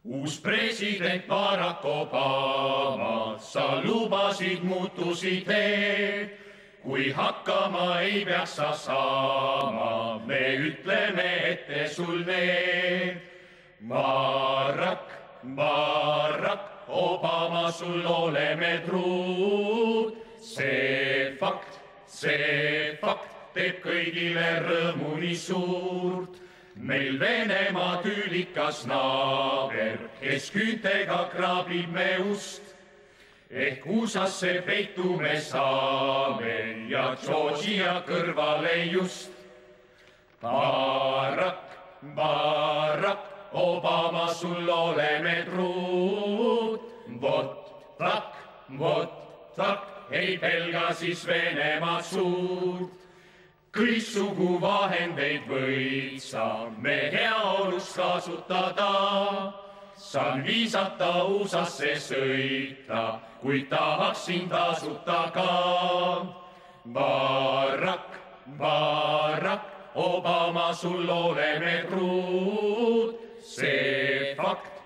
Uus president Barack Obama, sa lubasid muutusid veel. Kui hakkama ei peaks sa saama, me ütleme ette sul need. Barack, Barack Obama, sul oleme truud. See fakt teeb kõigile rõõmu nii suurt. Meil Venemaa tüülikas naaber, kes küüntega kraabib me ust. Ehk USA-sse peitume saame ja Georgia kõrvale just. Barack, Barack Obama, sul oleme truud. Vot tak, ei pelga siis Venemaa suurt. Kõiksugu vahendeid võid sa me heaolust kasutada. Saan viisata USA-sse sõita, kuid tahaksin tasuta ka. Barack, Barack Obama, sul oleme truud. See fakt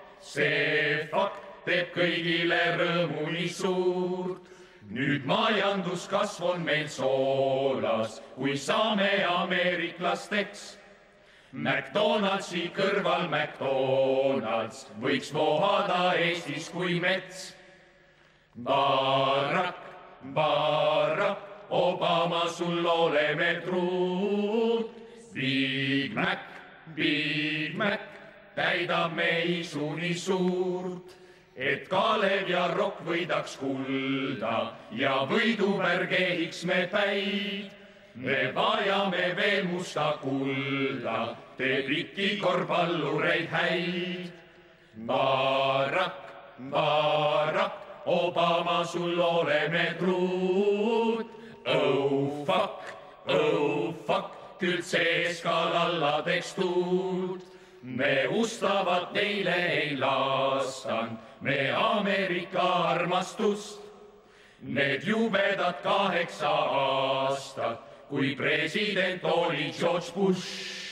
teeb kõigile rõõmu nii suurt. Nüüd majanduskasv on meil soolas, kui saame ameeriklasteks. McDonaldsi kõrval McDonalds võiks vohada Eestis kui mets. Barack, Barack Obama, sul oleme truud. Big Mac täidab me isu nii suurt. Et Kalev ja Rock võidaks kulda ja võidupärg ehiks me päid. Me vajame veel musta kulda, teeb rikki korvpallureid häid. Barack, Barack Obama, sul oleme truud. Oh fuck, küll CSKA-l alla teeks tuud. Me ustavat neile ei lastan, me Ameerika armastust. Need jubedad 8 aastat, kui president oli George Bush.